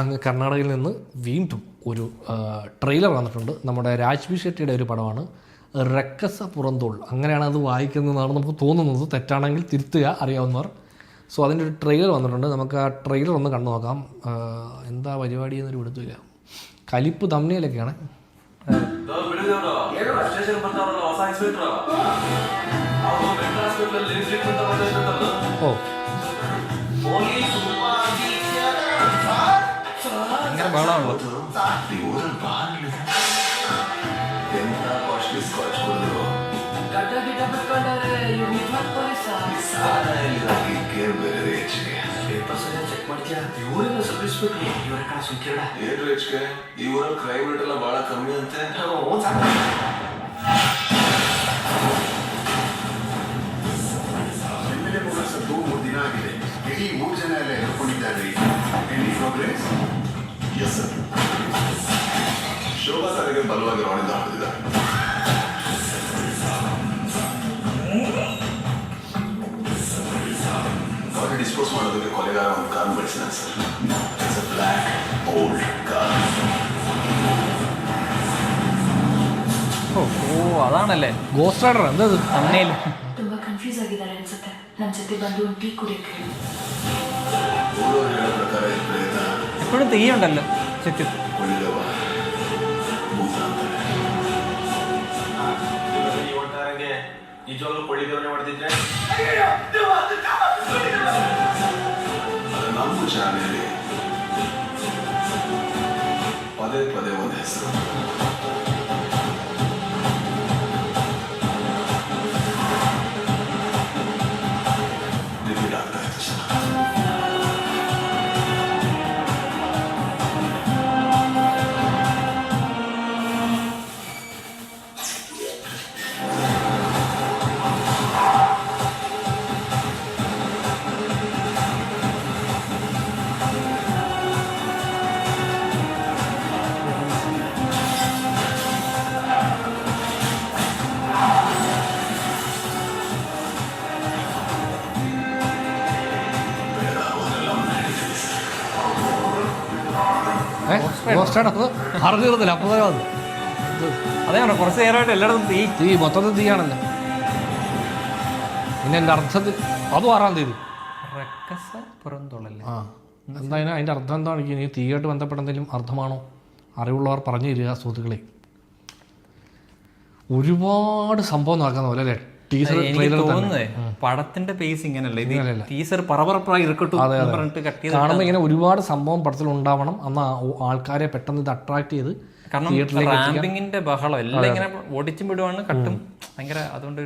അങ്ങ് കർണാടകയിൽ നിന്ന് വീണ്ടും ഒരു ട്രെയിലർ വന്നിട്ടുണ്ട്. നമ്മുടെ രാജ്ബി ഷെട്ടിയുടെ ഒരു പടമാണ് റക്കസ പുറന്തോൾ, അങ്ങനെയാണ് അത് വായിക്കുന്നതെന്നാണ് നമുക്ക് തോന്നുന്നത്. തെറ്റാണെങ്കിൽ തിരുത്തുക അറിയാവുന്നവർ. സോ അതിൻ്റെ ഒരു ട്രെയിലർ വന്നിട്ടുണ്ട്. നമുക്ക് ആ ട്രെയിലർ ഒന്ന് കണ്ടു നോക്കാം. എന്താ പരിപാടി എന്നൊരു പിടുത്തില്ല. കലിപ്പ് തമ്മിലൊക്കെയാണ്. ഓ ഭയങ്കര ബഹളമാണല്ലോ. ಕ್ರೈಮ್ ರೇಟ್ ಎಲ್ಲ ಬಹಳ ಕಮ್ಮಿ ಅಂತೆ. ಮೂರು ದಿನ ಆಗಿದೆ. ಇಡೀ 3 ಜನ ಎಲ್ಲ ಎಳ್ಕೊಂಡಿದ್ದಾರೆ. ಶೋಭಾ ಸಾರಿಗೆ ಬಲವಾಗಿ ರಾಣಿಂದ ಹೊಡೆದಿದ್ದಾರೆ. ಅವರಿಗೆ ಡಿಸ್ಪೋಸ್ ಮಾಡೋದಕ್ಕೆ ಕೊಲೆಗಾರ ಒಂದು ಕಾರ್ ಬಳಸಿದ sir. It's a black old car. ഓ അതാണല്ലേ ഗോസ്റ്റ് റൈഡർ. എന്താ തമ്മിൽ ತುಂಬಾ ಕನ್ಫ್ಯೂಸ್ ಆಗಿದ್ದಾರೆ ಅನ್ಸುತ್ತೆ. ನನ್ನ ಜೊತೆ ಬಂದು ಒಂದು ಟೀ ಕುಡಿಯಕ್ಕೆ ಹೇಳಿ. ಓಡೋರು ಹೇಳೋ ಪ್ರಕಾರ ಈ ಪ್ರೇತ എപ്പോഴും തീയുണ്ടല്ലോ ചുറ്റും. ಒಳ್ಳೆವ ಭೂತ ಅಂತಾರೆ. ಈ ಒಟ್ಟಾರೆಗೆ ನಿಜವಾಗ್ಲೂ ಕೊಳ್ಳಿದೇವರೇ ಮಾಡ್ತಿದ್ರೆ ಅದು ನಮ್ಮ ಚಾನೆಲ್ ಪದೇ ಪದೇ ಒಂದು ಹೆಸರು. ರಿಪೀಟ್ ಆಗ್ತಾ ಇತ್ತು ಸರ್. ഗോസ്റ്റ് റൈഡർ അറിഞ്ഞിരുന്നില്ല. അപ്പോൾ വന്നു അതേ പറഞ്ഞ കുറച്ച് നേരമായിട്ട് എല്ലായിടത്തും തീ മൊത്തത്തിൽ തീയാണല്ലോ. പിന്നെ എൻ്റെ അർത്ഥത്തിൽ അതും 6-ാം തീയതി. റക്കസ പുറന്തോളല്ലേ. ആ എന്താ അതിൻ്റെ അർത്ഥം എന്താണ്? ഇനി തീയായിട്ട് ബന്ധപ്പെട്ട എന്തെങ്കിലും അർത്ഥമാണോ? അറിവുള്ളവർ പറഞ്ഞു തരിക സുഹൃത്തുക്കളെ. ഒരുപാട് സംഭവം നടക്കുന്ന പോലെ അല്ലേ ടീസർ ട്രെയിലർ തോന്നുന്നേ പടത്തിന്റെ പേസ് ഇങ്ങനല്ലേ. ഇത് ടീസർ പറപ്പറപ്പായി ഇറക്കട്ടു പറഞ്ഞിട്ട് കട്ട് ചെയ്ത് കാണുമ്പോൾ ഇങ്ങനെ ഒരുപാട് സംഭവം പടത്തിൽ ഉണ്ടാവണം. അന്ന് ആൾക്കാരെ പെട്ടെന്ന് ഇത് അട്രാക്ട് ചെയ്ത് കാരണം റാമ്പിങ്ങിന്റെ ബഹളം എല്ലാം ഇങ്ങനെ ഓടിച്ചും വിടുവാണ് കട്ടും ഭയങ്കര. അതുകൊണ്ട്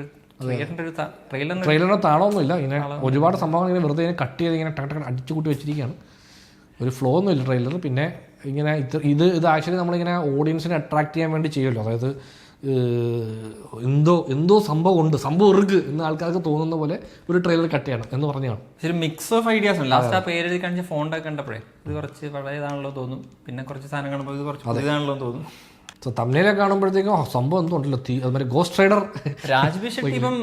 ട്രെയിലറിന് താളമൊന്നുമില്ല. ഇങ്ങനെ ഒരുപാട് സംഭവങ്ങൾ ഇങ്ങനെ വെറുതെ ഇങ്ങനെ കട്ട് ചെയ്ത് ഇങ്ങനെ ടക്ക് അടിച്ചു കൂട്ടി വെച്ചിരിക്കുകയാണ്. ഒരു ഫ്ലോ ഒന്നുമില്ല ട്രെയിലർ. പിന്നെ ഇങ്ങനെ ഇത് ആക്ച്വലി നമ്മളിങ്ങനെ ഓഡിയൻസിനെ അട്രാക്ട് ചെയ്യാൻ വേണ്ടി ചെയ്യുമല്ലോ. അതായത് എന്തോ സംഭവം ഉണ്ട്, സംഭവം ഇറുക്ക് എന്ന് ആൾക്കാർക്ക് തോന്നുന്ന പോലെ ഒരു ട്രെയിലർ കട്ട് ചെയ്യണം എന്ന് പറഞ്ഞാണ്. പക്ഷേ മിക്സ് ഓഫ് ഐഡിയാസ് ഉണ്ട്. ലാസ്റ്റ് ആ പേര് കാണിച്ച ഫോണ്ടൊക്കെ കണ്ടപ്പോഴേ ഇത് കുറച്ച് പഴയതാണല്ലോ തോന്നും. പിന്നെ കുറച്ച് സാധനം കാണുമ്പോൾ ഇത് കുറച്ച് പുതിയതാണല്ലോ തോന്നും. സോ തമ്മിലൊക്കെ കാണുമ്പോഴത്തേക്കും സംഭവം എന്തോ ഉണ്ടല്ലോ. അതുമാതിരി ഗോസ്റ്റ് റൈഡർ രാജ്ബി ഷെട്ടി ഇപ്പം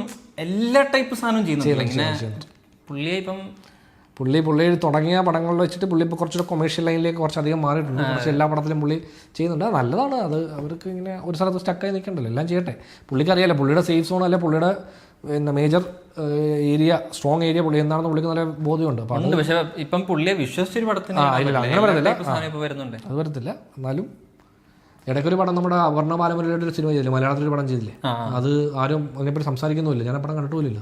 എല്ലാ ടൈപ്പ് സാധനവും ചെയ്യുന്നുണ്ട്. പുള്ളിയെ പുള്ളി തുടങ്ങിയ പടങ്ങളിൽ വെച്ചിട്ട് പുള്ളി ഇപ്പോൾ കുറച്ചുകൂടെ കൊമേഴ്ഷ്യൽ ലൈനിലേക്ക് കുറച്ചധികം മാറിയിട്ടുണ്ട്. കുറച്ച് എല്ലാ പടത്തിലും പുള്ളി ചെയ്യുന്നുണ്ട്. അത് നല്ലതാണ്. അത് അവർക്ക് ഇങ്ങനെ ഒരു സ്ഥലത്ത് സ്റ്റക്കായി നിൽക്കണ്ടല്ലോ. എല്ലാം ചെയ്യട്ടെ. പുള്ളിക്ക് അറിയാലോ പുള്ളിയുടെ സേഫ് സോൺ അല്ലെ പുള്ളിയുടെ മേജർ ഏരിയ, സ്ട്രോങ് ഏരിയ പുള്ളി എന്താണെന്ന് പുള്ളിക്ക് നല്ല ബോധ്യമുണ്ട്. പക്ഷേ ഇപ്പം പുള്ളിയെ വിശ്വസിച്ചൊരു പടത്തിന് അങ്ങനെ പറയത്തില്ല, വരുന്നുണ്ട്. അത് വരത്തില്ല. എന്നാലും ഇടയ്ക്കൊരു പടം നമ്മുടെ അപർണ ബാലമുരളിയുടെ ഒരു സിനിമ ചെയ്തില്ലേ, മലയാളത്തിലൊരു പടം ചെയ്തില്ലേ, അത് ആരും അതിനെപ്പറ്റി സംസാരിക്കുന്നുമില്ല. ഞാൻ ആ പടം കണ്ടിട്ടുമില്ല.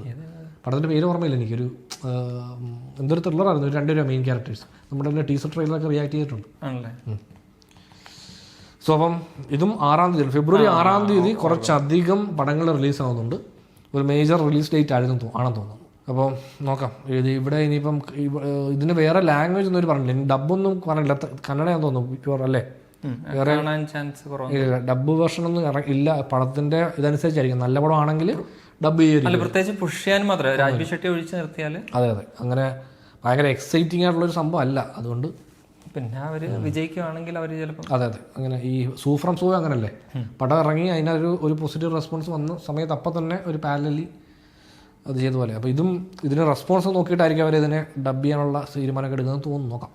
പടത്തിൻ്റെ പേര് ഓർമ്മയില്ല എനിക്കൊരു. എന്തൊരു ത്രില്ലറായിരുന്നു. 2 മെയിൻ ക്യാരക്ടേഴ്സ് നമ്മുടെ ടീസർ ട്രെയിലറൊക്കെ റിയാക്ട് ചെയ്തിട്ടുണ്ട്. സോ അപ്പം ഇതും 6-ാം തീയതി, ഫെബ്രുവരി 6-ാം തീയതി കുറച്ചധികം പടങ്ങൾ റിലീസാവുന്നുണ്ട്. ഒരു മേജർ റിലീസ് ഡേറ്റ് ആണെന്ന് തോന്നുന്നു. അപ്പോൾ നോക്കാം. ഇവിടെ ഇനിയിപ്പം ഇതിന് വേറെ ലാംഗ്വേജ് ഒന്നും പറഞ്ഞില്ല. ഡബ്ബൊന്നും പറഞ്ഞില്ല. കന്നഡയാണെന്ന് തോന്നുന്നു പ്യുവർ അല്ലേ. വേറെ ഡബ്ബ് വേർഷൻ ഒന്നും ഇല്ല. പടത്തിന്റെ ഇതനുസരിച്ചായിരിക്കും. നല്ല പടം ആണെങ്കിൽ ഡബ് ചെയ്യും. പ്രത്യേകിച്ച് പുഷ് ചെയ്യാൻ മാത്രമേ രാജ്ബി ഷെട്ടി ഒഴിച്ച് നിർത്തിയാൽ. അതെ അങ്ങനെ ഭയങ്കര എക്സൈറ്റിംഗ് ആയിട്ടുള്ളൊരു സംഭവം അല്ല. അതുകൊണ്ട് പിന്നെ അവർ വിജയിക്കുകയാണെങ്കിൽ അവർ ചിലപ്പോൾ അതെ അങ്ങനെ ഈ സൂഫ്രം സൂ അങ്ങനല്ലേ, പടം ഇറങ്ങി അതിനൊരു പോസിറ്റീവ് റെസ്പോൺസ് വന്ന സമയത്ത് അപ്പം തന്നെ ഒരു പാരലലി അത് ചെയ്ത പോലെ. അപ്പോൾ ഇതിന് റെസ്പോൺസ് നോക്കിയിട്ടായിരിക്കും അവർ ഇതിനെ ഡബ് ചെയ്യാനുള്ള തീരുമാനമൊക്കെ എടുക്കുന്നത് തോന്നുന്നു. നോക്കാം.